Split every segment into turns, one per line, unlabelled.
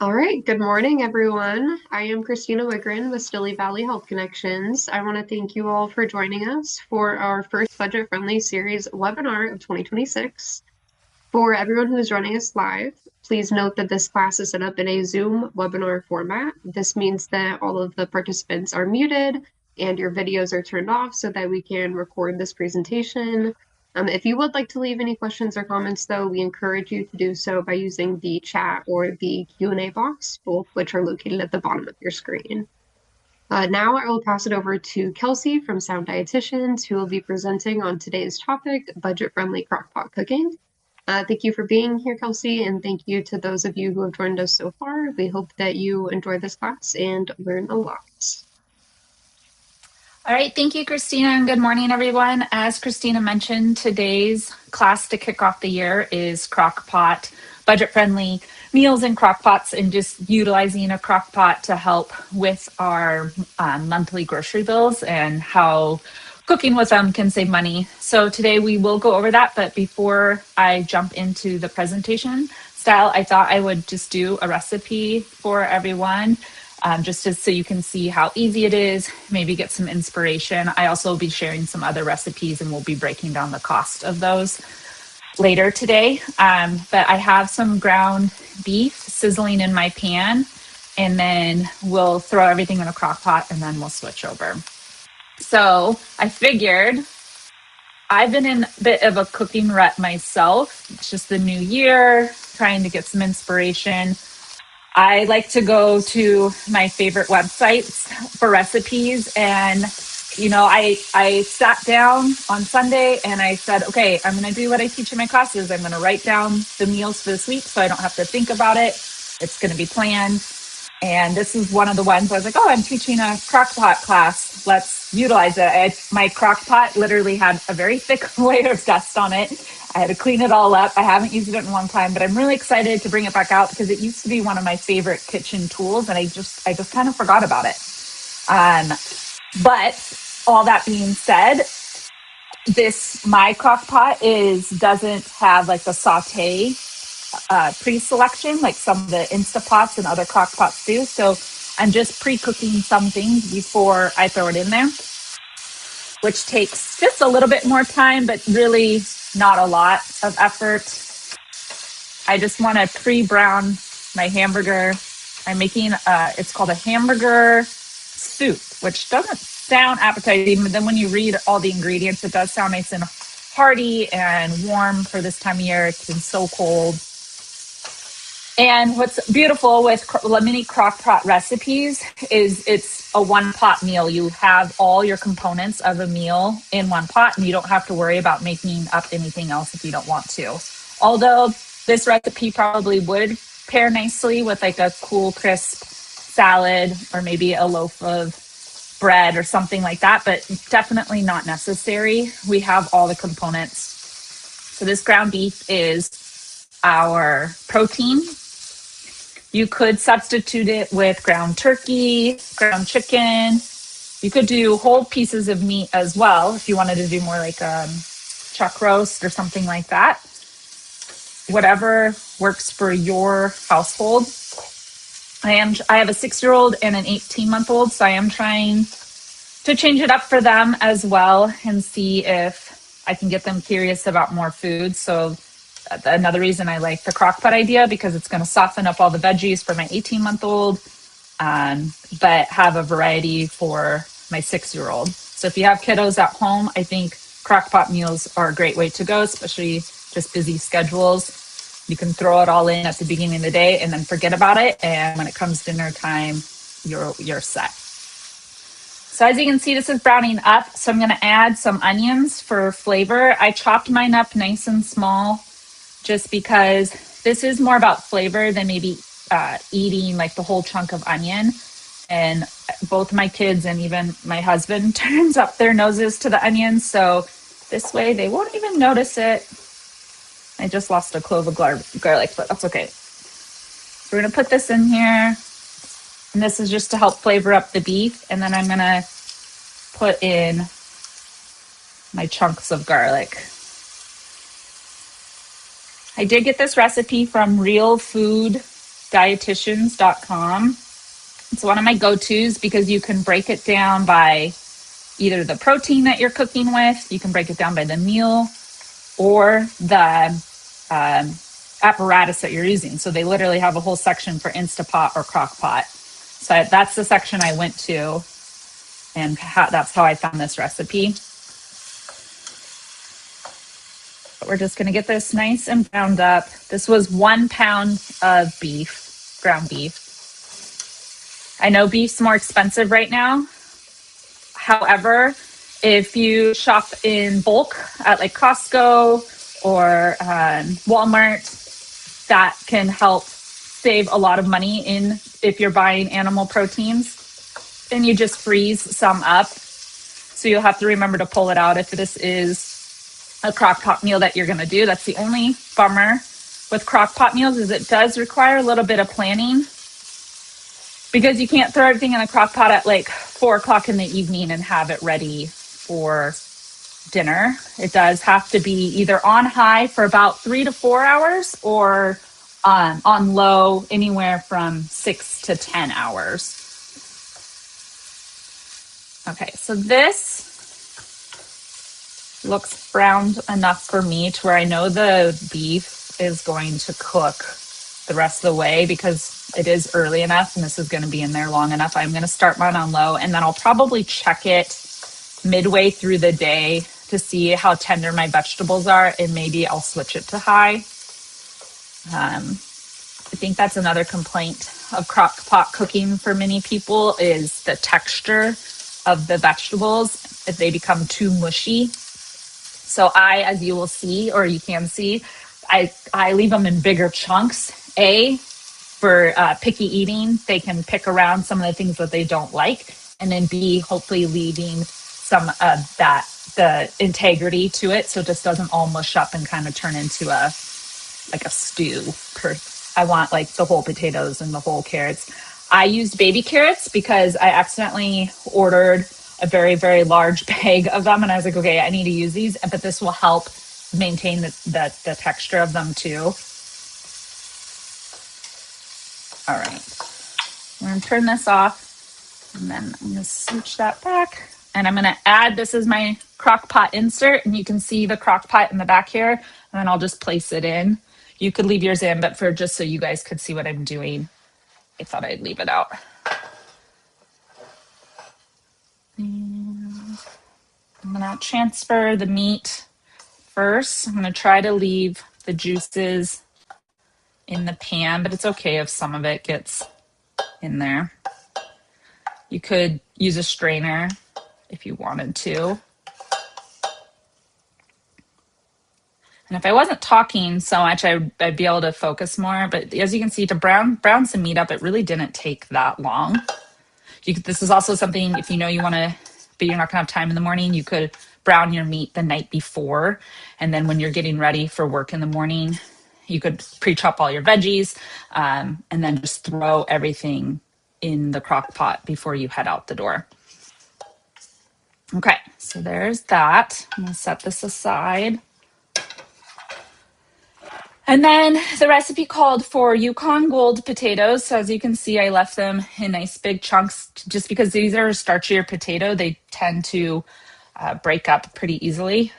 All right, good morning, everyone. I am Christina Wigrin with Stilly Valley Health Connections. I want to thank you all for joining us for our first budget-friendly series webinar of 2026. For everyone who is joining us live, please note that this class is set up in a Zoom webinar format. This means that all of the participants are muted and your videos are turned off so that we can record this presentation. If you would like to leave any questions or comments, though, we encourage you to do so by using the chat or the Q&A box, both which are located at the bottom of your screen. Now I will pass it over to Kelsey from Sound Dietitians, who will be presenting on today's topic, budget-friendly crockpot cooking. Thank you for being here, Kelsey, and thank you to those of you who have joined us so far. We hope that you enjoy this class and learn a lot.
All right, thank you, Christina, and good morning, everyone. As Christina mentioned, today's class to kick off the year is Crockpot, budget-friendly meals in crockpots, and just utilizing a crockpot to help with our monthly grocery bills and how cooking with them can save money. So today we will go over that, but before I jump into the presentation style, I thought I would just do a recipe for everyone. So you can see how easy it is, maybe get some inspiration. I also will be sharing some other recipes and we'll be breaking down the cost of those later today. But I have some ground beef sizzling in my pan, and then we'll throw everything in a crock pot and then we'll switch over. So I figured I've been in a bit of a cooking rut myself. It's just the new year, trying to get some inspiration. I like to go to my favorite websites for recipes. And, I sat down on Sunday and I said, okay, I'm going to do what I teach in my classes. I'm going to write down the meals for this week so I don't have to think about it. It's going to be planned. And this is one of the ones I was like, oh, I'm teaching a crockpot class. Let's utilize it. My crockpot literally had a very thick layer of dust on it. I had to clean it all up. I haven't used it in a long time, but I'm really excited to bring it back out because it used to be one of my favorite kitchen tools, and I just kind of forgot about it. But all that being said, my crockpot doesn't have like the saute pre-selection like some of the Instapots and other crock pots do. So I'm just pre-cooking some things before I throw it in there, which takes just a little bit more time, but really not a lot of effort. I just want to pre-brown my hamburger. I'm making, it's called a hamburger soup, which doesn't sound appetizing, but then when you read all the ingredients, it does sound nice and hearty and warm for this time of year. It's been so cold. And what's beautiful with mini crockpot recipes is it's a one-pot meal. You have all your components of a meal in one pot, and you don't have to worry about making up anything else if you don't want to. Although this recipe probably would pair nicely with like a cool, crisp salad or maybe a loaf of bread or something like that, but definitely not necessary. We have all the components. So this ground beef is our protein. You could substitute it with ground turkey, ground chicken. You could do whole pieces of meat as well if you wanted to do more like chuck roast or something like that. Whatever works for your household. I have a 6-year-old and an 18-month-old, so I am trying to change it up for them as well and see if I can get them curious about more food. So another reason I like the crockpot idea, because it's going to soften up all the veggies for my 18-month-old, but have a variety for my 6-year-old. So if you have kiddos at home, I think crockpot meals are a great way to go, especially just busy schedules. You can throw it all in at the beginning of the day and then forget about it. And when it comes dinner time, you're set. So as you can see, this is browning up. So I'm going to add some onions for flavor. I chopped mine up nice and small, just because this is more about flavor than maybe eating like the whole chunk of onion. And both my kids and even my husband turns up their noses to the onions. So this way they won't even notice it. I just lost a clove of garlic, but that's okay. We're going to put this in here. And this is just to help flavor up the beef. And then I'm going to put in my chunks of garlic. I did get this recipe from Real Food dietitians.com. It's one of my go-tos because you can break it down by either the protein that you're cooking with, you can break it down by the meal, or the apparatus that you're using. So they literally have a whole section for Instapot or Crockpot. So that's the section I went to, and that's how I found this recipe. But we're just going to get this nice and browned up. This was 1 pound of beef, ground beef. I know beef's more expensive right now. However, if you shop in bulk at like Costco or Walmart, that can help save a lot of money if you're buying animal proteins, and you just freeze some up. So you'll have to remember to pull it out if this is a Crock-Pot meal that you're going to do. That's the only bummer with Crock-Pot meals, is it does require a little bit of planning, because you can't throw everything in a Crock-Pot at like 4 o'clock in the evening and have it ready for dinner. It does have to be either on high for about 3 to 4 hours, or on low anywhere from 6 to 10 hours. Okay, so this looks browned enough for me to where I know the beef is going to cook the rest of the way, because it is early enough and this is going to be in there long enough. I'm going to start mine on low, and then I'll probably check it midway through the day to see how tender my vegetables are, and maybe I'll switch it to high. I think that's another complaint of Crock-Pot cooking for many people, is the texture of the vegetables, if they become too mushy. So as you will see, or you can see, I leave them in bigger chunks. For picky eating, they can pick around some of the things that they don't like, and then B, hopefully leaving some of the integrity to it, so it just doesn't all mush up and kind of turn into a stew. I want like the whole potatoes and the whole carrots. I used baby carrots because I accidentally ordered a very, very large bag of them, and I was like, okay, I need to use these, but this will help maintain the texture of them too. All right, we're gonna turn this off, and then I'm gonna switch that back, and I'm gonna add, this is my Crock-Pot insert, and you can see the Crock-Pot in the back here, and then I'll just place it in. You could leave yours in, but for just so you guys could see what I'm doing, I thought I'd leave it out. And I'm gonna transfer the meat first. I'm gonna try to leave the juices in the pan, but it's okay if some of it gets in there. You could use a strainer if you wanted to. And if I wasn't talking so much, I'd be able to focus more. But as you can see, to brown some meat up, it really didn't take that long. This is also something, if you know you want to, but you're not going to have time in the morning, you could brown your meat the night before. And then when you're getting ready for work in the morning, you could pre-chop all your veggies, and then just throw everything in the crock pot before you head out the door. Okay, so there's that. I'm going to set this aside. And then the recipe called for Yukon Gold potatoes. So as you can see, I left them in nice big chunks just because these are a starchier potato. They tend to break up pretty easily.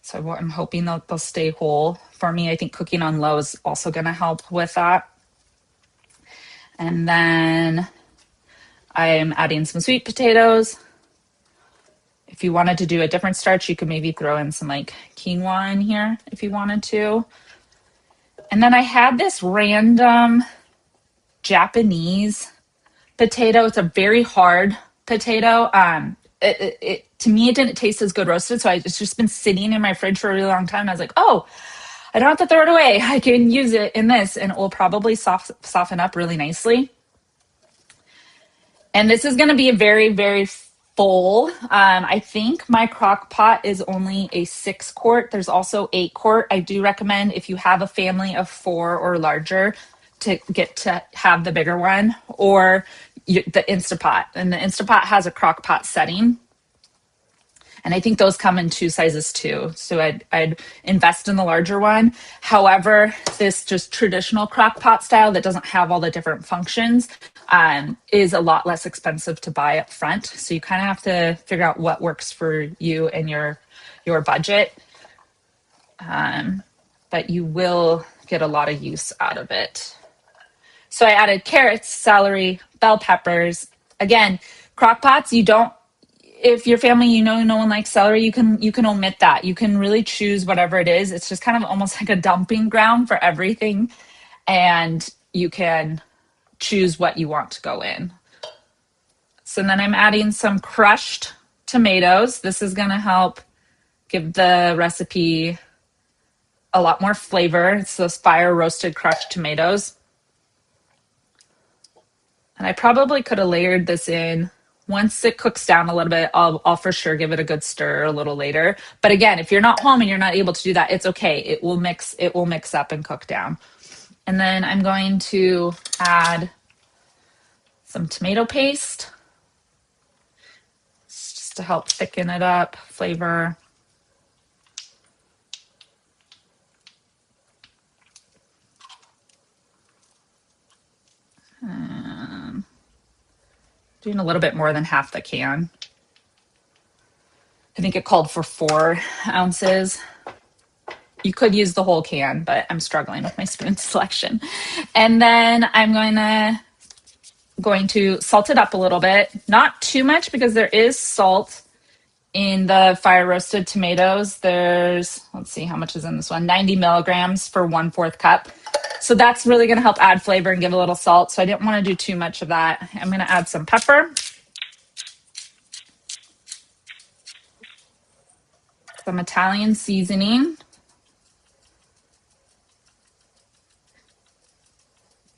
So I'm hoping they'll stay whole for me. I think cooking on low is also going to help with that. And then I'm adding some sweet potatoes. If you wanted to do a different starch, you could maybe throw in some like quinoa in here if you wanted to. And then I had this random Japanese potato. It's a very hard potato. To me, it didn't taste as good roasted, so it's just been sitting in my fridge for a really long time. And I was like, oh, I don't have to throw it away. I can use it in this, and it will probably soften up really nicely. And this is going to be a very, very full. I think my crock pot is only a 6 quart. There's also 8 quart. I do recommend, if you have a family of 4 or larger, to get to have the bigger one, or the Instapot. And the Instapot has a crock pot setting. And I think those come in 2 sizes too. So I'd invest in the larger one. However, this just traditional crock pot style that doesn't have all the different functions is a lot less expensive to buy up front. So you kind of have to figure out what works for you and your budget. But you will get a lot of use out of it. So I added carrots, celery, bell peppers. Again, crock pots, you don't, if your family, no one likes celery, you can omit that. You can really choose whatever it is. It's just kind of almost like a dumping ground for everything. And you can choose what you want to go in. So then I'm adding some crushed tomatoes. This is going to help give the recipe a lot more flavor. It's those fire roasted crushed tomatoes. And I probably could have layered this in. Once it cooks down a little bit, I'll for sure give it a good stir a little later. But again, if you're not home and you're not able to do that, it's okay. It will mix up and cook down. And then I'm going to add some tomato paste just to help thicken it up, flavor. Doing a little bit more than half the can. I think it called for 4 ounces. You could use the whole can, but I'm struggling with my spoon selection. And then I'm going to salt it up a little bit. Not too much because there is salt in the fire roasted tomatoes. There's, let's see how much is in this one, 90 milligrams for 1/4 cup. So that's really going to help add flavor and give a little salt. So I didn't want to do too much of that. I'm going to add some pepper, some Italian seasoning,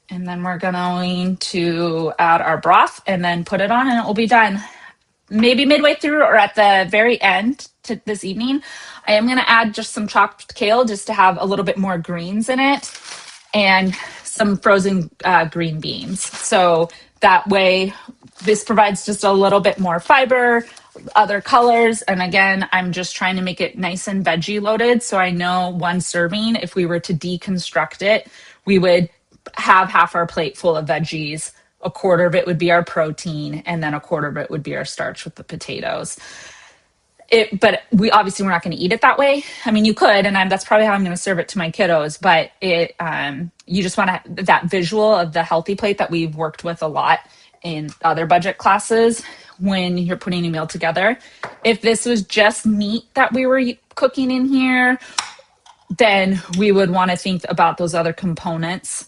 and then we're going to add our broth and then put it on and it will be done. Maybe midway through or at the very end to this evening, I am going to add just some chopped kale just to have a little bit more greens in it and some frozen green beans. So that way this provides just a little bit more fiber, other colors. And again, I'm just trying to make it nice and veggie loaded. So I know one serving, if we were to deconstruct it, we would have half our plate full of veggies. A quarter of it would be our protein, and then a quarter of it would be our starch with the potatoes. But we're not going to eat it that way. I mean, you could, and that's probably how I'm going to serve it to my kiddos. But you just want to that visual of the healthy plate that we've worked with a lot in other budget classes when you're putting a meal together. If this was just meat that we were cooking in here, then we would want to think about those other components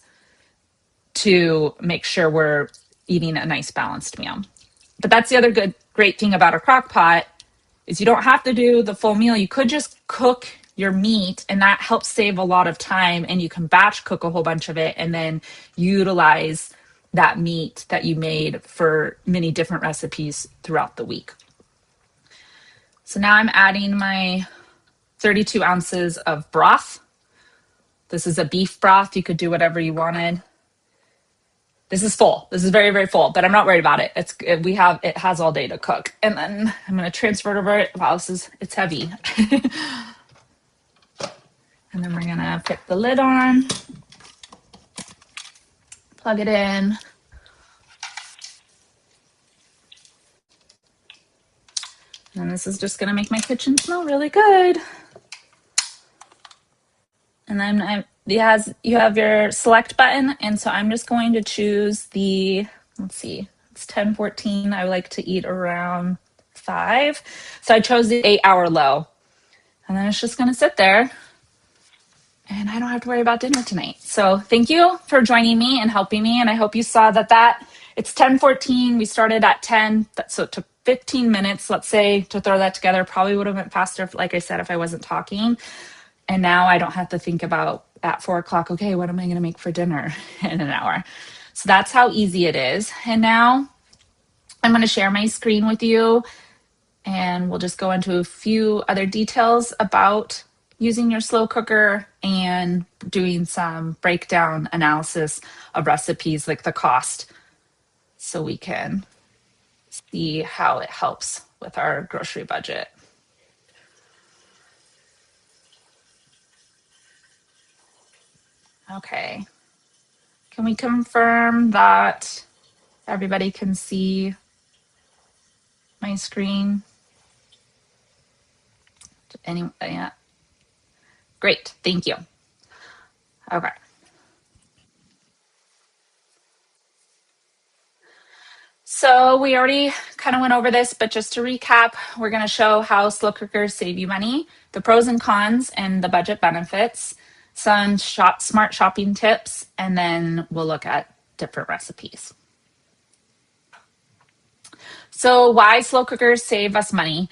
to make sure we're eating a nice balanced meal. But that's the other great thing about a crock pot is you don't have to do the full meal. You could just cook your meat and that helps save a lot of time, and you can batch cook a whole bunch of it and then utilize that meat that you made for many different recipes throughout the week. So now I'm adding my 32 ounces of broth. This is a beef broth. You could do whatever you wanted. This is full. This is very, very full, but I'm not worried about it. It has all day to cook. And then I'm going to transfer it over. Wow, it's heavy. And then we're going to put the lid on, plug it in. And this is just going to make my kitchen smell really good. And then you have your select button. And so I'm just going to choose let's see, it's 10:14. I like to eat around 5. So I chose the 8-hour low. And then it's just going to sit there. And I don't have to worry about dinner tonight. So thank you for joining me and helping me. And I hope you saw that it's 10:14. We started at 10. So it took 15 minutes, let's say, to throw that together. Probably would have went faster, like I said, if I wasn't talking. And now I don't have to think about at 4 o'clock, okay, what am I going to make for dinner in an hour? So that's how easy it is. And now I'm going to share my screen with you, and we'll just go into a few other details about using your slow cooker and doing some breakdown analysis of recipes, like the cost, so we can see how it helps with our grocery budget. Okay. Can we confirm that everybody can see my screen? Anyone? Yeah. Great. Thank you. Okay. So we already kind of went over this, but just to recap, we're going to show how slow cookers save you money, the pros and cons, and the budget benefits, some smart shopping tips, and then we'll look at different recipes. So why slow cookers save us money?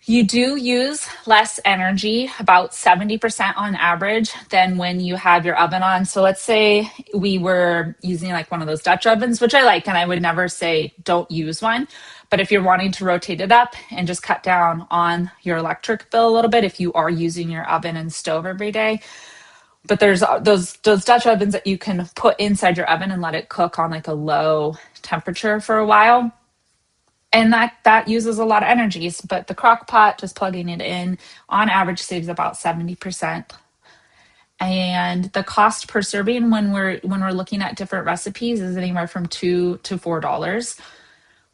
You do use less energy, about 70% on average, than when you have your oven on. So let's say we were using like one of those Dutch ovens, which I like, and I would never say don't use one. But if you're wanting to rotate it up and just cut down on your electric bill a little bit, if you are using your oven and stove every day, but there's those Dutch ovens that you can put inside your oven and let it cook on like a low temperature for a while, and that uses a lot of energies. But the crock pot, just plugging it in, on average saves about 70%. And the cost per serving when we're looking at different recipes is anywhere from $2 to $4,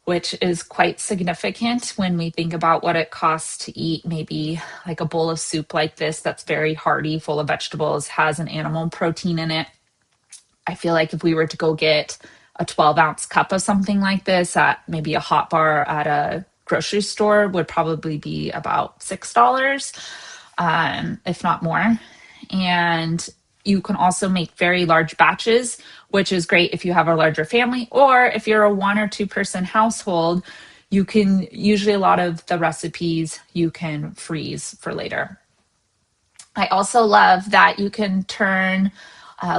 which is quite significant when we think about what it costs to eat maybe like a bowl of soup like this that's very hearty, full of vegetables, has an animal protein in it. I feel like if we were to go get a 12-ounce cup of something like this at maybe a hot bar at a grocery store would probably be about $6, if not more. And you can also make very large batches, which is great if you have a larger family, or if you're a 1 or 2 person household, you can usually a lot of the recipes you can freeze for later. I also love that you can turn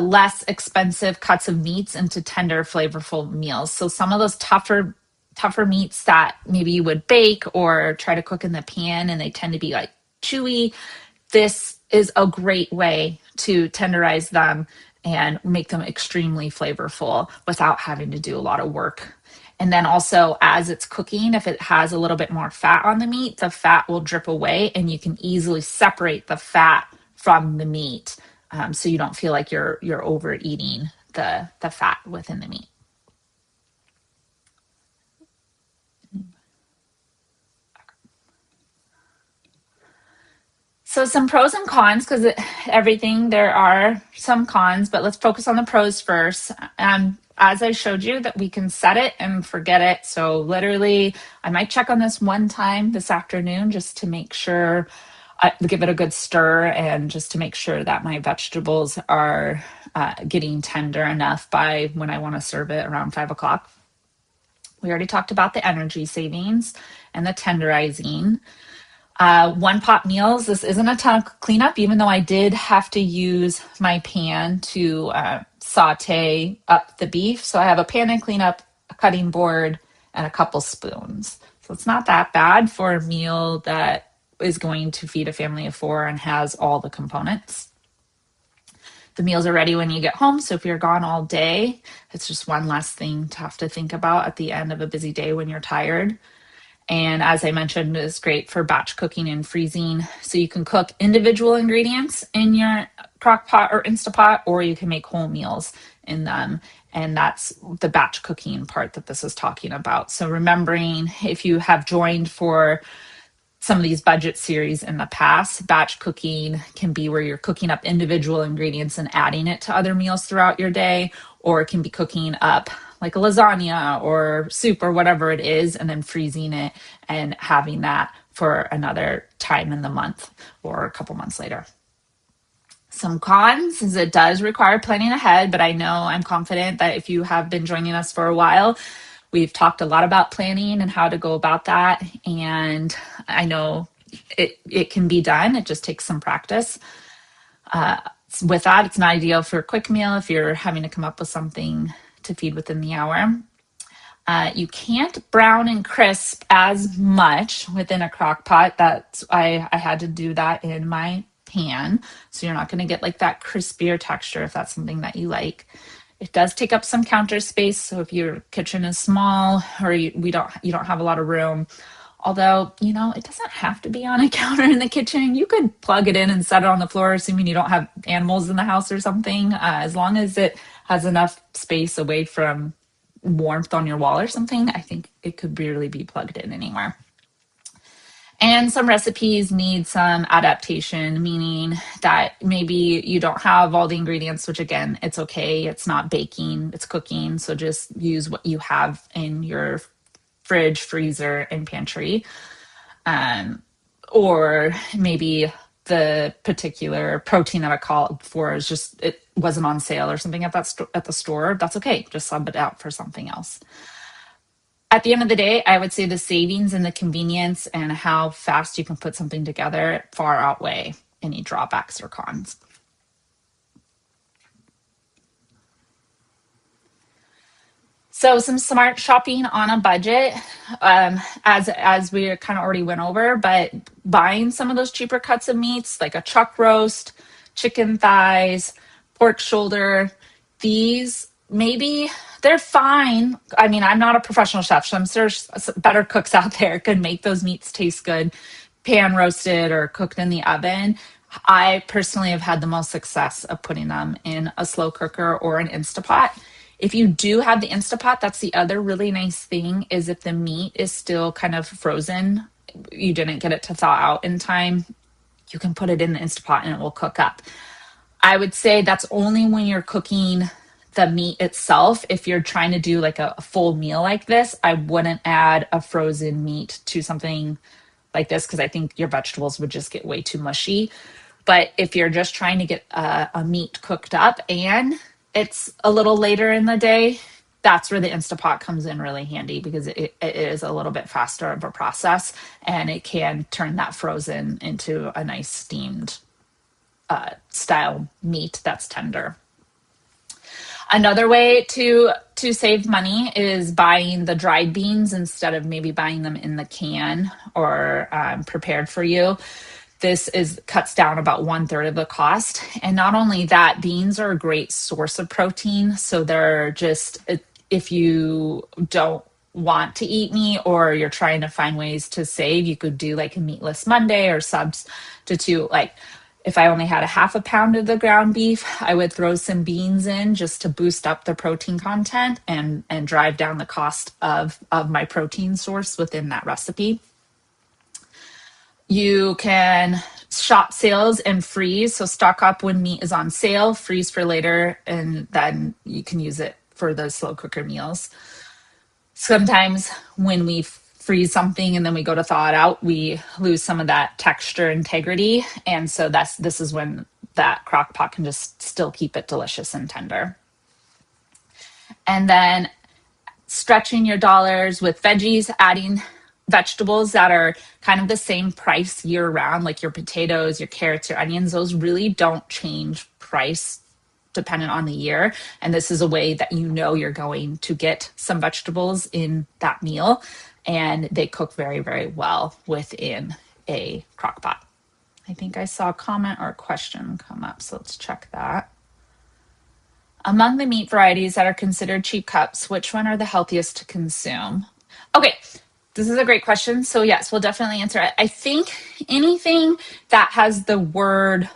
less expensive cuts of meats into tender, flavorful meals. So some of those tougher meats that maybe you would bake or try to cook in the pan and they tend to be like chewy, this is a great way to tenderize them and make them extremely flavorful without having to do a lot of work. And then also, as it's cooking, if it has a little bit more fat on the meat, the fat will drip away and you can easily separate the fat from the meat, so you don't feel like you're overeating the fat within the meat. So some pros and cons, because everything, there are some cons, but let's focus on the pros first. As I showed you, that we can set it and forget it. So literally, I might check on this one time this afternoon just to make sure, give it a good stir, and just to make sure that my vegetables are getting tender enough by when I want to serve it around 5 o'clock. We already talked about the energy savings and the tenderizing. One pot meals, this isn't a ton of cleanup, even though I did have to use my pan to saute up the beef. So I have a pan and cleanup, a cutting board, and a couple spoons. So it's not that bad for a meal that is going to feed a family of 4 and has all the components. The meals are ready when you get home. So if you're gone all day, it's just one less thing to have to think about at the end of a busy day when you're tired. And as I mentioned, it's great for batch cooking and freezing. So you can cook individual ingredients in your crock pot or Instapot, or you can make whole meals in them. And that's the batch cooking part that this is talking about. So remembering, if you have joined for some of these budget series in the past, batch cooking can be where you're cooking up individual ingredients and adding it to other meals throughout your day, or it can be cooking up like a lasagna or soup or whatever it is, and then freezing it and having that for another time in the month or a couple months later. Some cons is it does require planning ahead, but I know I'm confident that if you have been joining us for a while, we've talked a lot about planning and how to go about that. And I know it can be done. It just takes some practice. With that, it's not ideal for a quick meal if you're having to come up with something to feed within the hour. You can't brown and crisp as much within a crock pot. I had to do that in my pan. So you're not going to get like that crispier texture if that's something that you like. It does take up some counter space. So if your kitchen is small or you don't have a lot of room, Although, it doesn't have to be on a counter in the kitchen. You could plug it in and set it on the floor, assuming you don't have animals in the house or something. As long as it has enough space away from warmth on your wall or something, I think it could really be plugged in anywhere. And some recipes need some adaptation, meaning that maybe you don't have all the ingredients, which again, it's okay. It's not baking, it's cooking. So just use what you have in your fridge, freezer, and pantry. Or maybe the particular protein that I called for is just, it wasn't on sale or something at at the store. That's okay. Just sub it out for something else. At the end of the day, I would say the savings and the convenience and how fast you can put something together far outweigh any drawbacks or cons. So some smart shopping on a budget, as we kind of already went over, but buying some of those cheaper cuts of meats like a chuck roast, chicken thighs, pork shoulder, these maybe they're fine. I mean, I'm not a professional chef, so I'm sure better cooks out there could make those meats taste good, pan roasted or cooked in the oven. I personally have had the most success of putting them in a slow cooker or an Instapot. If you do have the Instapot, that's the other really nice thing is if the meat is still kind of frozen, you didn't get it to thaw out in time, you can put it in the Instapot and it will cook up. I would say that's only when you're cooking the meat itself. If you're trying to do like a full meal like this, I wouldn't add a frozen meat to something like this because I think your vegetables would just get way too mushy. But if you're just trying to get a meat cooked up and it's a little later in the day, that's where the Instapot comes in really handy because it is a little bit faster of a process and it can turn that frozen into a nice steamed style meat that's tender. Another way to save money is buying the dried beans instead of maybe buying them in the can or prepared for you. This cuts down about 1/3 of the cost. And not only that, beans are a great source of protein. So they're just, if you don't want to eat meat or you're trying to find ways to save, you could do like a meatless Monday or substitute. Like if I only had a half a pound of the ground beef, I would throw some beans in just to boost up the protein content and drive down the cost of my protein source within that recipe. You can shop sales and freeze. So stock up when meat is on sale, freeze for later, and then you can use it for those slow cooker meals. Sometimes when we freeze something and then we go to thaw it out, we lose some of that texture integrity. And so this is when that crock pot can just still keep it delicious and tender. And then stretching your dollars with veggies, adding vegetables that are kind of the same price year round, like your potatoes, your carrots, your onions, those really don't change price dependent on the year. And this is a way that you're going to get some vegetables in that meal. And they cook very, very well within a crock pot. I think I saw a comment or a question come up, so let's check that. Among the meat varieties that are considered cheap cuts, which one are the healthiest to consume? Okay, this is a great question. So yes, we'll definitely answer it. I think anything that has the word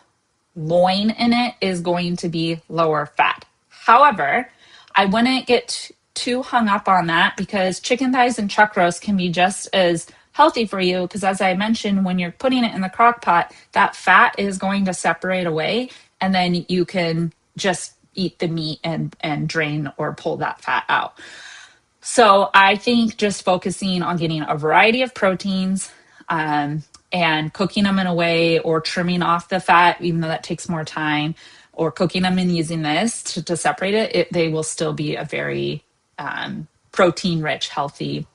loin in it is going to be lower fat. However, I wouldn't get too hung up on that because chicken thighs and chuck roast can be just as healthy for you because as I mentioned, when you're putting it in the crock pot, that fat is going to separate away and then you can just eat the meat and drain or pull that fat out. So I think just focusing on getting a variety of proteins and cooking them in a way or trimming off the fat, even though that takes more time, or cooking them and using this to separate it, they will still be a very protein-rich, healthy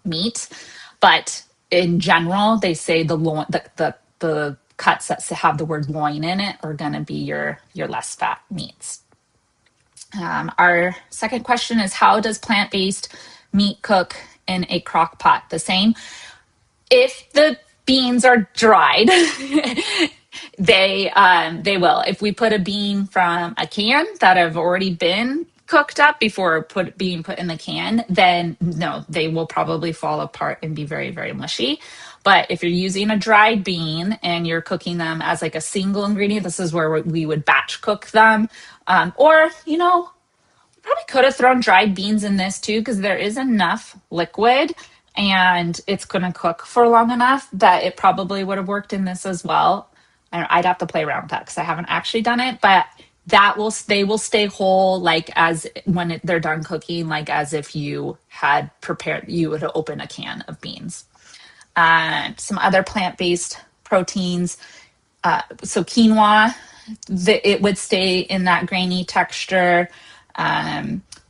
meat. But in general, they say the cuts that have the word loin in it are going to be your less fat meats. Our second question is, how does plant-based meat cook in a crock pot? The same. If the beans are dried, they will. If we put a bean from a can that have already been cooked up before being put in the can, then no, they will probably fall apart and be very, very mushy. But if you're using a dried bean and you're cooking them as like a single ingredient, this is where we would batch cook them. Or, probably could have thrown dried beans in this too, because there is enough liquid and it's going to cook for long enough that it probably would have worked in this as well. And I'd have to play around with that because I haven't actually done it, but they will stay whole, like as when they're done cooking, like as if you had prepared, you would open a can of beans. Some other plant-based proteins. So quinoa, it would stay in that grainy texture.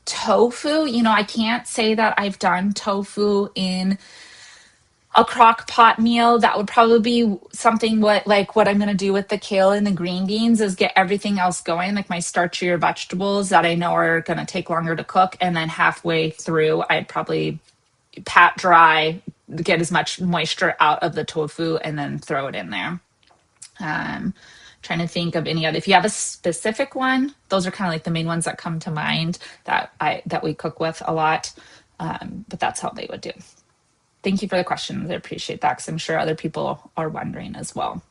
Tofu, I can't say that I've done tofu in a crock pot meal. That would probably be something what I'm going to do with the kale and the green beans is get everything else going, like my starchier vegetables that I know are going to take longer to cook. And then halfway through, I'd probably pat dry, get as much moisture out of the tofu and then throw it in there. Trying to think of any other. If you have a specific one, those are kind of like the main ones that come to mind that we cook with a lot. But that's how they would do. Thank you for the questions. I appreciate that because I'm sure other people are wondering as well.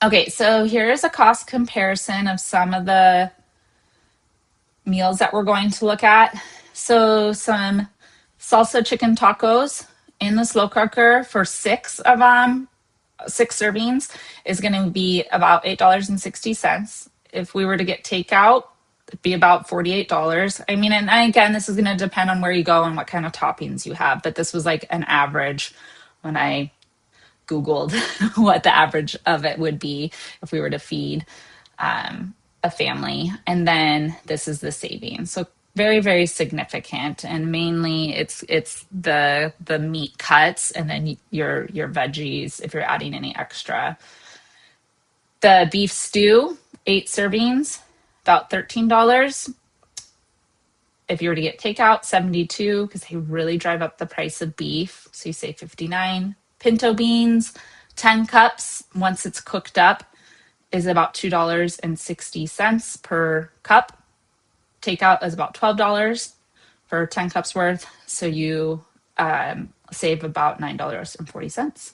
Okay, so here's a cost comparison of some of the meals that we're going to look at. So some salsa chicken tacos in the slow cooker for 6 of them, 6 servings, is going to be about $8.60. If we were to get takeout, it'd be about $48. I mean, and again, this is going to depend on where you go and what kind of toppings you have, but this was like an average when I Googled what the average of it would be if we were to feed a family. And then this is the savings. So very, very significant. And mainly it's the meat cuts and then your veggies if you're adding any extra. The beef stew, 8 servings, about $13. If you were to get takeout, $72, because they really drive up the price of beef. So you say $59. Pinto beans, 10 cups, once it's cooked up, is about $2.60 per cup. Takeout is about $12 for 10 cups worth. So you save about $9.40.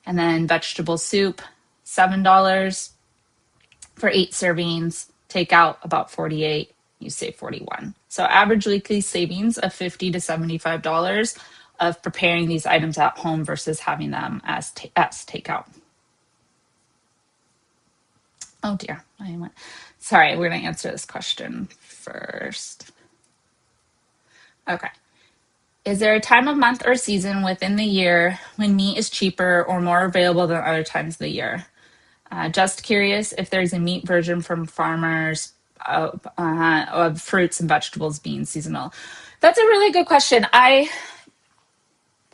And then vegetable soup, $7 for 8 servings. Takeout about $48. You save $41. So average weekly savings of $50 to $75 of preparing these items at home versus having them as takeout. Oh dear, sorry, we're going to answer this question first. Okay. Is there a time of month or season within the year when meat is cheaper or more available than other times of the year? Just curious if there's a meat version from farmers of fruits and vegetables being seasonal. That's a really good question.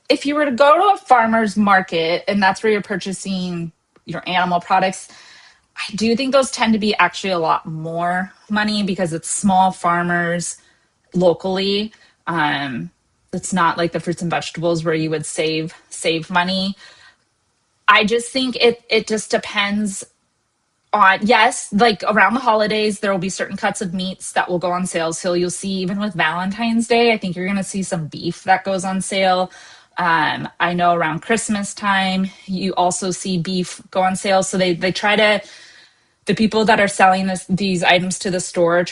If you were to go to a farmer's market and that's where you're purchasing your animal products, I do think those tend to be actually a lot more money because it's small farmers locally. It's not like the fruits and vegetables where you would save money. I just think it just depends on, yes, like around the holidays, there will be certain cuts of meats that will go on sale. So you'll see even with Valentine's Day, I think you're going to see some beef that goes on sale. I know around Christmas time, you also see beef go on sale. So they try to, the people that are selling these items to the store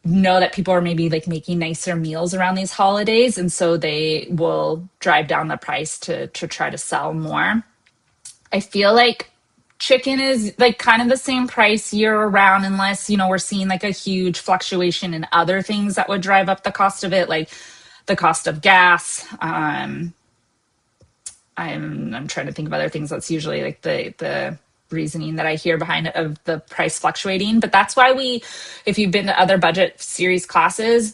know that people are maybe like making nicer meals around these holidays. And so they will drive down the price to try to sell more. I feel like chicken is like kind of the same price year around, unless, we're seeing like a huge fluctuation in other things that would drive up the cost of it, like the cost of gas. I'm trying to think of other things. That's usually like the reasoning that I hear behind it of the price fluctuating. But that's why if you've been to other budget series classes,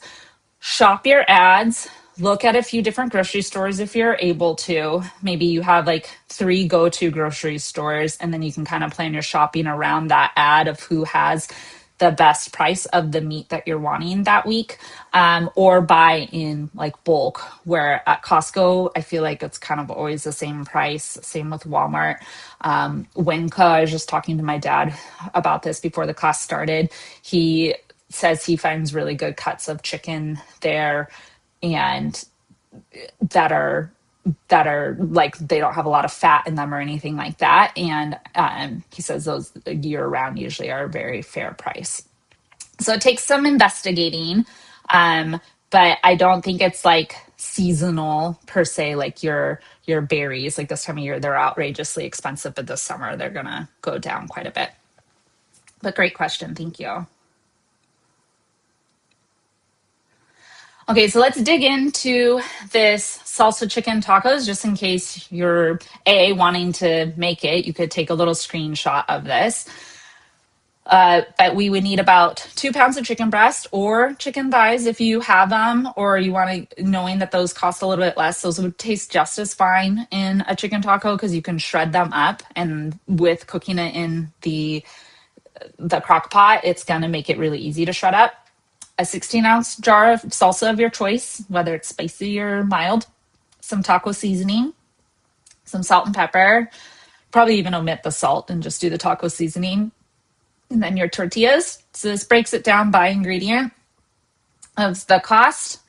shop your ads, look at a few different grocery stores if you're able to. Maybe you have like 3 go-to grocery stores, and then you can kind of plan your shopping around that ad of who has the best price of the meat that you're wanting that week, or buy in like bulk, where at Costco I feel like it's kind of always the same price. Same with Walmart. Winco, I was just talking to my dad about this before the class started. He says he finds really good cuts of chicken there, and that are like, they don't have a lot of fat in them or anything like that. And he says those year round usually are a very fair price. So it takes some investigating, but I don't think it's like seasonal per se. Like your berries, like this time of year, they're outrageously expensive, but this summer they're gonna go down quite a bit. But great question, thank you. Okay, so let's dig into this salsa chicken tacos, just in case you're wanting to make it. You could take a little screenshot of this. But we would need about 2 pounds of chicken breast or chicken thighs if you have them, or you want to, knowing that those cost a little bit less. Those would taste just as fine in a chicken taco because you can shred them up, and with cooking it in the crock pot, it's going to make it really easy to shred up. A 16-ounce jar of salsa of your choice, whether it's spicy or mild, some taco seasoning, some salt and pepper, probably even omit the salt and just do the taco seasoning, and then your tortillas. So this breaks it down by ingredient of the cost.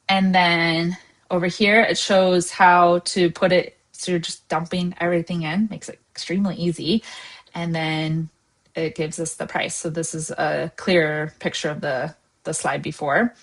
And then over here, it shows how to put it. So you're just dumping everything in, makes it extremely easy. And then it gives us the price. So this is a clearer picture of the slide before.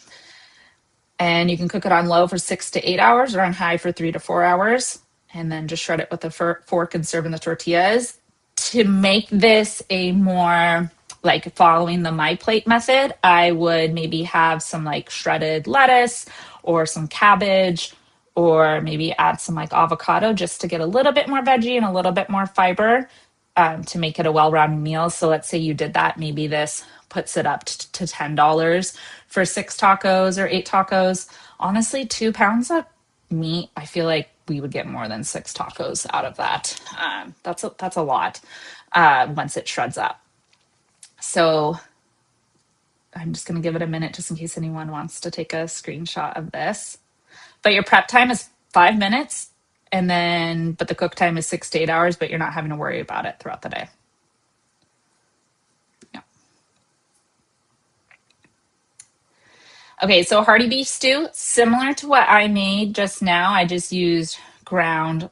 And you can cook it on low for 6 to 8 hours or on high for 3 to 4 hours. And then just shred it with a fork and serve in the tortillas. To make this a more like following the my plate method, I would maybe have some like shredded lettuce or some cabbage, or maybe add some like avocado just to get a little bit more veggie and a little bit more fiber, to make it a well-rounded meal. So let's say you did that, maybe this puts it up to $10 for 6 tacos or 8 tacos. Honestly, 2 pounds of meat, I feel like we would get more than 6 tacos out of that. That's a lot once it shreds up. So I'm just going to give it a minute just in case anyone wants to take a screenshot of this. But your prep time is 5 minutes, but the cook time is 6 to 8 hours, but you're not having to worry about it throughout the day. Yeah. Okay, so hearty beef stew, similar to what I made just now. I just used ground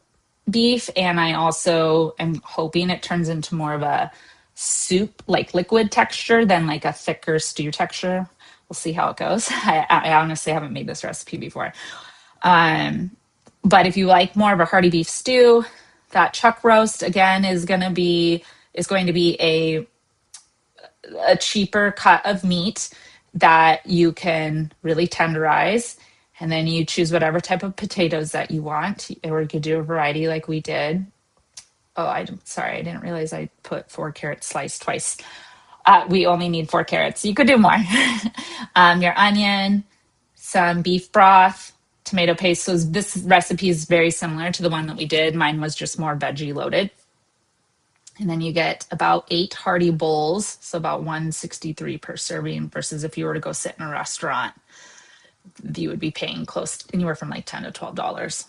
beef, and I also am hoping it turns into more of a soup, like liquid texture, than like a thicker stew texture. We'll see how it goes. I honestly haven't made this recipe before. But if you like more of a hearty beef stew, that chuck roast again is going to be a cheaper cut of meat that you can really tenderize. And then you choose whatever type of potatoes that you want, or you could do a variety like we did. Oh, I'm sorry, I didn't realize I put 4 carrots sliced twice. We only need 4 carrots. You could do more. Your onion, some beef broth, tomato paste. So this recipe is very similar to the one that we did. Mine was just more veggie loaded. And then you get about 8 hearty bowls, so about $1.63 per serving, versus if you were to go sit in a restaurant, you would be paying close anywhere from like $10 to $12.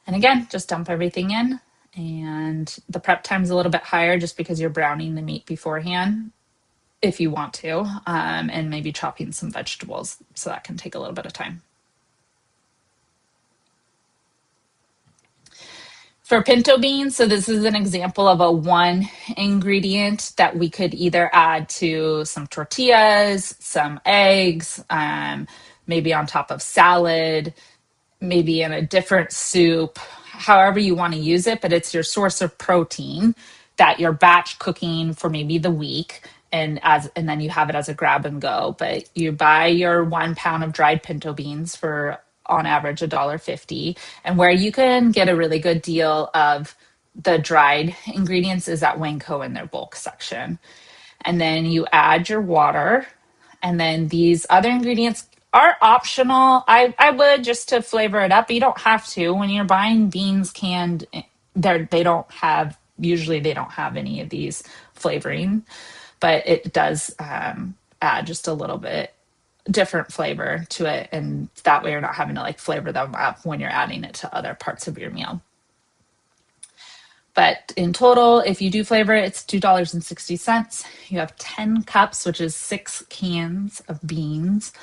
And again, just dump everything in. And the prep time's a little bit higher just because you're browning the meat beforehand, if you want to, and maybe chopping some vegetables. So that can take a little bit of time. For pinto beans, so this is an example of a one ingredient that we could either add to some tortillas, some eggs, maybe on top of salad, maybe in a different soup, however you want to use it, but it's your source of protein that you're batch cooking for maybe the week, and then you have it as a grab and go. But you buy your 1 pound of dried pinto beans for on average $1.50, and where you can get a really good deal of the dried ingredients is at Winco in their bulk section. And then you add your water, and then these other ingredients are optional. I would, just to flavor it up, but you don't have to. When you're buying beans canned, they don't have any of these flavoring. but it does add just a little bit different flavor to it. And that way you're not having to like flavor them up when you're adding it to other parts of your meal. But in total, if you do flavor it, it's $2.60. You have 10 cups, which is 6 cans of beans.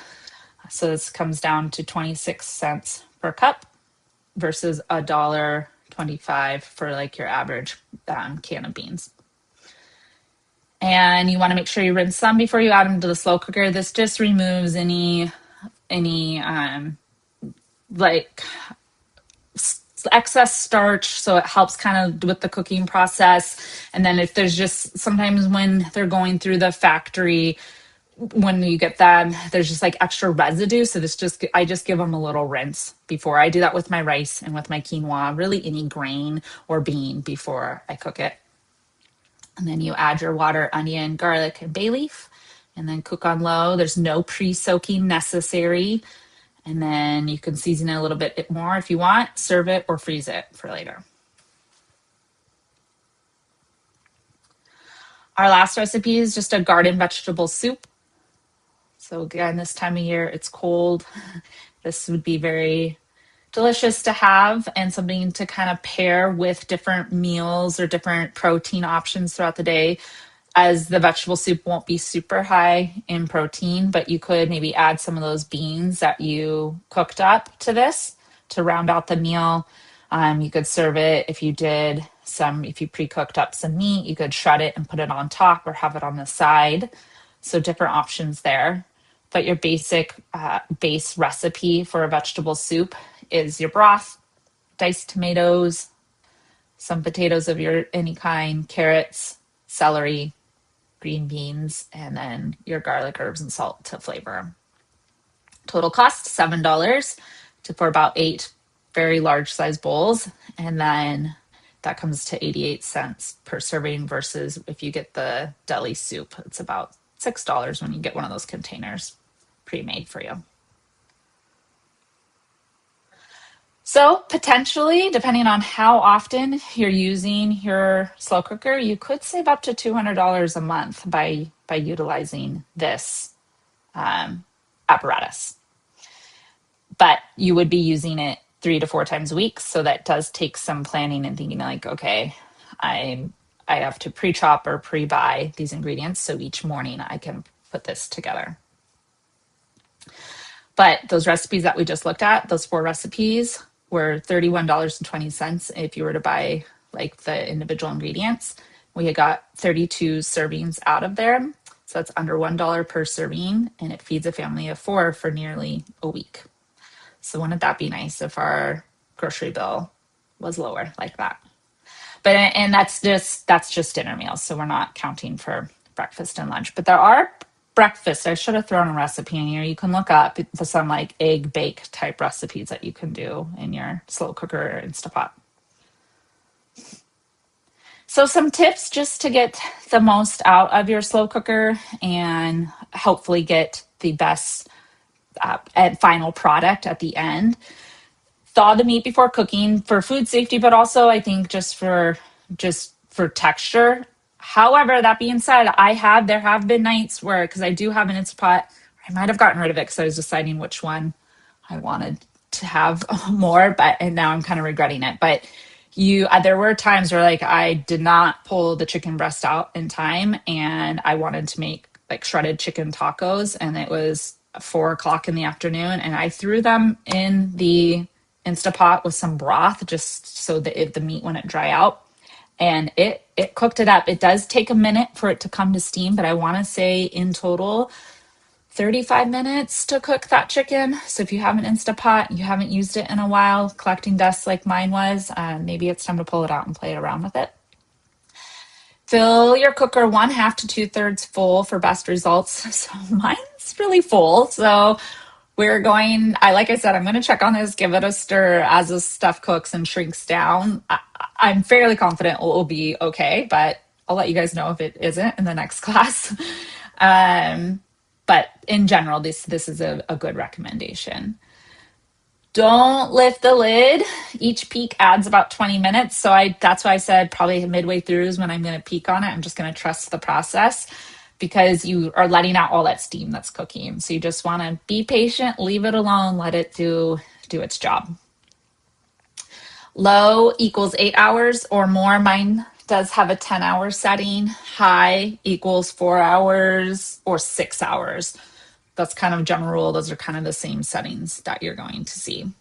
So this comes down to 26 cents per cup versus $1.25 for like your average can of beans. And you want to make sure you rinse them before you add them to the slow cooker. This just removes any like excess starch, so it helps kind of with the cooking process. And then if there's just sometimes when they're going through the factory, when you get them, there's just like extra residue. So I just give them a little rinse before. I do that with my rice and with my quinoa, really any grain or bean before I cook it. And then you add your water, onion, garlic, and bay leaf, and then cook on low. There's no pre-soaking necessary. And then you can season it a little bit more if you want, serve it or freeze it for later. Our last recipe is just a garden vegetable soup. So again, this time of year, it's cold. This would be very delicious to have and something to kind of pair with different meals or different protein options throughout the day, as the vegetable soup won't be super high in protein, but you could maybe add some of those beans that you cooked up to this to round out the meal. You could serve it if you pre-cooked up some meat, you could shred it and put it on top or have it on the side. So different options there. But your basic base recipe for a vegetable soup is your broth, diced tomatoes, some potatoes of any kind, carrots, celery, green beans, and then your garlic, herbs, and salt to flavor. Total cost $7 for about 8 very large size bowls. And then that comes to 88 cents per serving versus if you get the deli soup, it's about $6 when you get one of those containers pre-made for you. So potentially, depending on how often you're using your slow cooker, you could save up to $200 a month by utilizing this apparatus. But you would be using it 3 to 4 times a week, so that does take some planning and thinking like, okay, I have to pre-chop or pre-buy these ingredients, so each morning I can put this together. But those recipes that we just looked at, those 4 recipes, were $31.20 if you were to buy like the individual ingredients. We had got 32 servings out of there. So that's under $1 per serving, and it feeds a family of 4 for nearly a week. So wouldn't that be nice if our grocery bill was lower like that? But and that's just dinner meals. So we're not counting for breakfast and lunch. But there are breakfast. I should have thrown a recipe in here. You can look up some like egg bake type recipes that you can do in your slow cooker or Instapot. So some tips just to get the most out of your slow cooker and hopefully get the best final product at the end. Thaw the meat before cooking for food safety, but also I think just for texture. However, that being said, there have been nights where, because I do have an Instapot, I might have gotten rid of it because I was deciding which one I wanted to have more, and now I'm kind of regretting it. But there were times where like I did not pull the chicken breast out in time, and I wanted to make like shredded chicken tacos, and it was 4:00 in the afternoon, and I threw them in the Instapot with some broth just so that the meat wouldn't dry out, and it cooked it up. It does take a minute for it to come to steam, but I want to say in total 35 minutes to cook that chicken. So if you have an Instapot, you haven't used it in a while, collecting dust like mine was, maybe it's time to pull it out and play around with it. Fill your cooker 1/2 to 2/3 full for best results. So mine's really full. So like I said, I'm going to check on this, give it a stir as this stuff cooks and shrinks down. I'm fairly confident it will be okay, but I'll let you guys know if it isn't in the next class. But in general, this is a good recommendation. Don't lift the lid. Each peek adds about 20 minutes. So that's why I said probably midway through is when I'm going to peek on it. I'm just going to trust the process. because you are letting out all that steam that's cooking. So you just want to be patient, leave it alone, let it do its job. Low equals 8 hours or more. Mine does have a 10-hour setting. High equals 4 hours or 6 hours. That's kind of general rule. Those are kind of the same settings that you're going to see.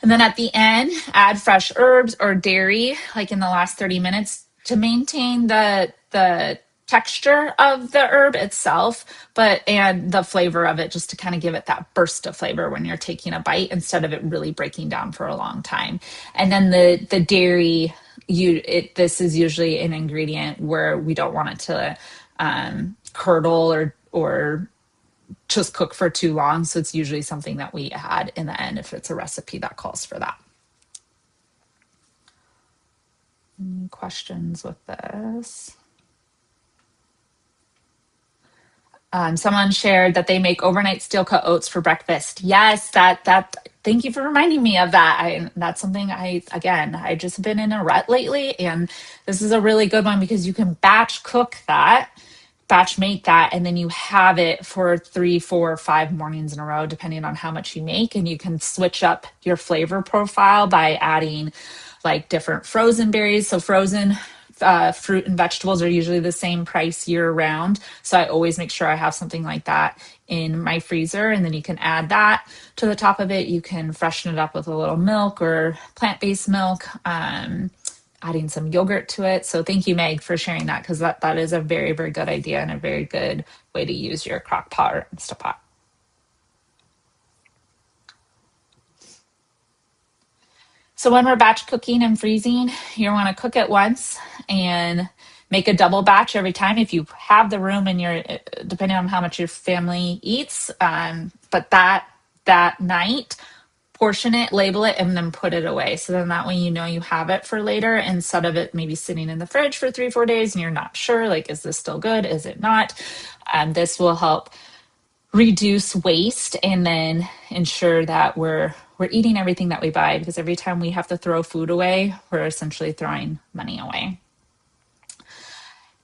And then at the end, add fresh herbs or dairy, like in the last 30 minutes, to maintain the texture of the herb itself, and the flavor of it, just to kind of give it that burst of flavor when you're taking a bite instead of it really breaking down for a long time. And then the dairy, this is usually an ingredient where we don't want it to curdle or just cook for too long. So it's usually something that we add in the end if it's a recipe that calls for that. Any questions with this? Someone shared that they make overnight steel cut oats for breakfast. Yes, that. Thank you for reminding me of that. That's something I just been in a rut lately, and this is a really good one because you can batch make that, and then you have it for 3, 4, 5 mornings in a row, depending on how much you make, and you can switch up your flavor profile by adding like different frozen berries. So frozen fruit and vegetables are usually the same price year round. So I always make sure I have something like that in my freezer. And then you can add that to the top of it. You can freshen it up with a little milk or plant-based milk, adding some yogurt to it. So thank you, Meg, for sharing that, because that is a very, very good idea and a very good way to use your crock pot or Instapot. So when we're batch cooking and freezing, you want to cook it once and make a double batch every time if you have the room and depending on how much your family eats. But that night, portion it, label it, and then put it away. So then that way you know you have it for later instead of it maybe sitting in the fridge for 3, 4 days and you're not sure, like, is this still good? Is it not? This will help reduce waste and then ensure that we're eating everything that we buy, because every time we have to throw food away, we're essentially throwing money away.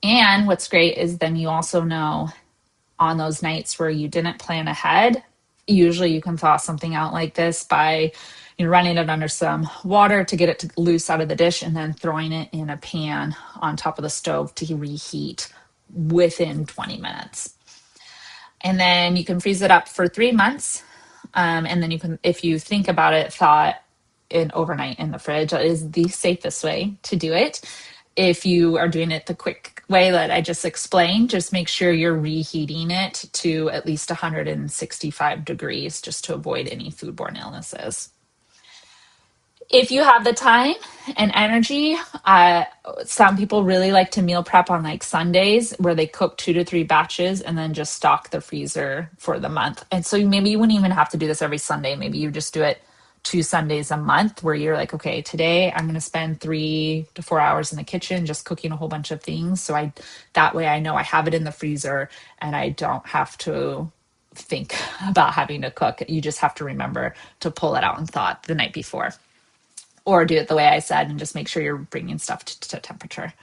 And what's great is then you also know on those nights where you didn't plan ahead, usually you can thaw something out like this by running it under some water to get it to loose out of the dish and then throwing it in a pan on top of the stove to reheat within 20 minutes. And then you can freeze it up for 3 months. And then you can, if you think about it, thaw it overnight in the fridge. That is the safest way to do it. If you are doing it the quick way that I just explained, just make sure you're reheating it to at least 165 degrees just to avoid any foodborne illnesses. If you have the time and energy, some people really like to meal prep on like Sundays where they cook 2 to 3 batches and then just stock the freezer for the month. And so maybe you wouldn't even have to do this every Sunday. Maybe you just do it 2 Sundays a month where you're like, okay, today I'm going to spend 3 to 4 hours in the kitchen just cooking a whole bunch of things. So that way I know I have it in the freezer and I don't have to think about having to cook. You just have to remember to pull it out and thaw it the night before. Or do it the way I said and just make sure you're bringing stuff to temperature.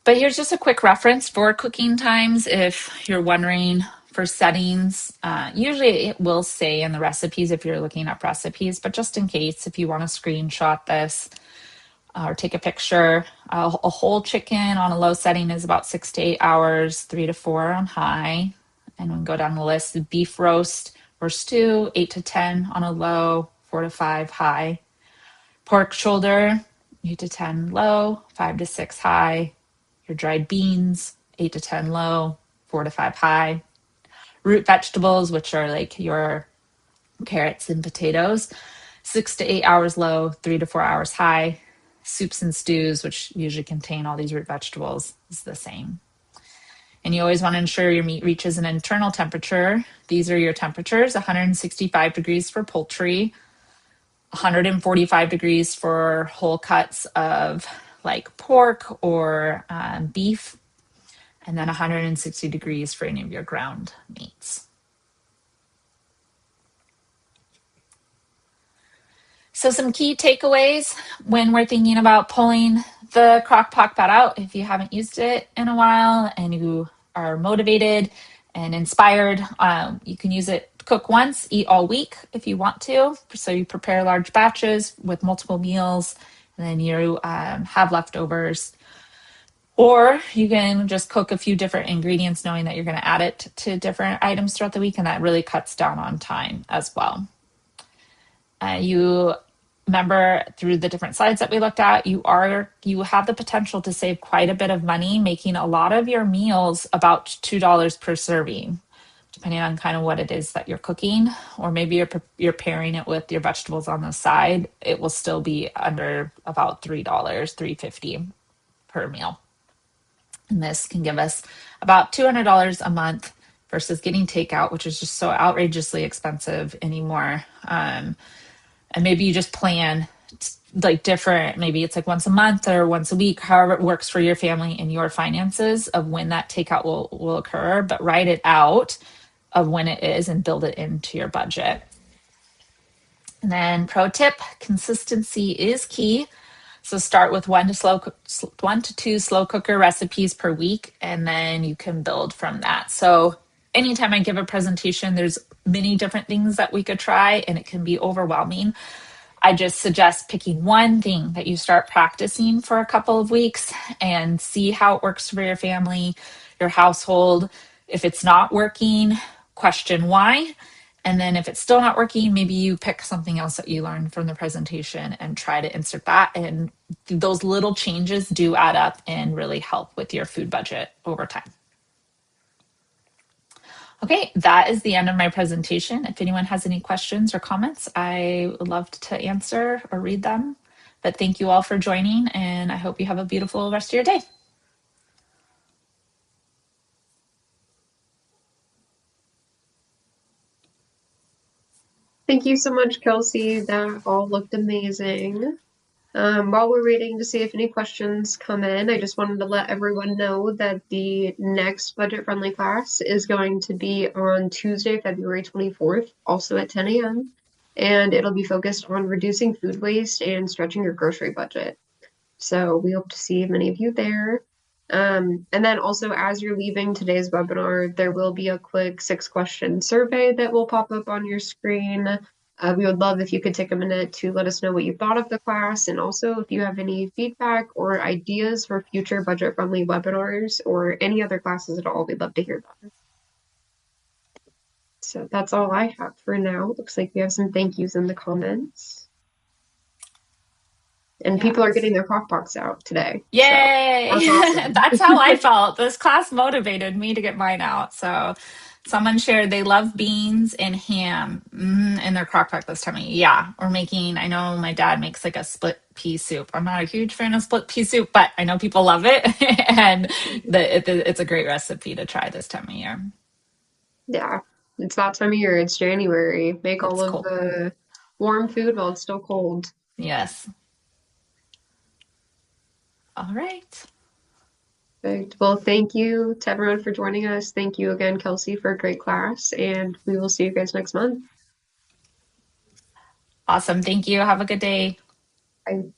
But here's just a quick reference for cooking times. If you're wondering for settings, usually it will say in the recipes if you're looking up recipes, but just in case, if you want to screenshot this or take a picture, a whole chicken on a low setting is about 6 to 8 hours, 3 to 4 on high. And we go down the list, the beef roast or stew, 8 to 10 on a low, 4 to 5 high. Pork shoulder, 8 to 10 low, 5 to 6 high. Your dried beans, 8 to 10 low, 4 to 5 high. Root vegetables, which are like your carrots and potatoes, 6 to 8 hours low, 3 to 4 hours high. Soups and stews, which usually contain all these root vegetables, is the same. And you always want to ensure your meat reaches an internal temperature. These are your temperatures: 165 degrees for poultry, 145 degrees for whole cuts of like pork or beef, and then 160 degrees for any of your ground meats. So some key takeaways when we're thinking about pulling the Crockpot out, if you haven't used it in a while and you are motivated and inspired, you can use it to cook once, eat all week if you want to. So you prepare large batches with multiple meals, and then you have leftovers. Or you can just cook a few different ingredients knowing that you're going to add it to different items throughout the week, and that really cuts down on time as well. You remember through the different slides that we looked at, you have the potential to save quite a bit of money making a lot of your meals about $2 per serving, depending on kind of what it is that you're cooking, or maybe you're pairing it with your vegetables on the side. It will still be under about $3, $3.50 per meal. And this can give us about $200 a month versus getting takeout, which is just so outrageously expensive anymore. And maybe you just plan like different, maybe it's like once a month or once a week, however it works for your family and your finances of when that takeout will occur, but write it out of when it is and build it into your budget. And then pro tip, consistency is key. So start with one to two slow cooker recipes per week, and then you can build from that. So anytime I give a presentation, there's many different things that we could try, and it can be overwhelming. I just suggest picking one thing that you start practicing for a couple of weeks and see how it works for your family, your household. If it's not working, question why. And then if it's still not working, maybe you pick something else that you learned from the presentation and try to insert that. And those little changes do add up and really help with your food budget over time. Okay, that is the end of my presentation. If anyone has any questions or comments, I would love to answer or read them. But thank you all for joining, and I hope you have a beautiful rest of your day.
Thank you so much, Kelsey. That all looked amazing. While we're waiting to see if any questions come in, I just wanted to let everyone know that the next budget-friendly class is going to be on Tuesday, February 24th, also at 10 a.m. And it'll be focused on reducing food waste and stretching your grocery budget. So we hope to see many of you there. And then also, as you're leaving today's webinar, there will be a quick 6-question survey that will pop up on your screen. We would love if you could take a minute to let us know what you thought of the class, and also if you have any feedback or ideas for future budget-friendly webinars or any other classes at all, we'd love to hear them. So that's all I have for now. Looks like we have some thank yous in the comments. And people are getting their Crockpots out today.
Yay!
So that's awesome.
That's how I felt. This class motivated me to get mine out. So someone shared they love beans and ham in their crock pot this time of year. Yeah, or making, I know my dad makes like a split pea soup. I'm not a huge fan of split pea soup, but I know people love it. And it's a great recipe to try this time of year.
Yeah, it's that time of year. It's January. Make all
It's
of
cool.
the warm food while it's still cold.
Yes. All right.
Perfect. Well, thank you to everyone for joining us. Thank you again, Kelsey, for a great class, and we will see you guys next month.
Awesome. Thank you. Have a good day.
Bye.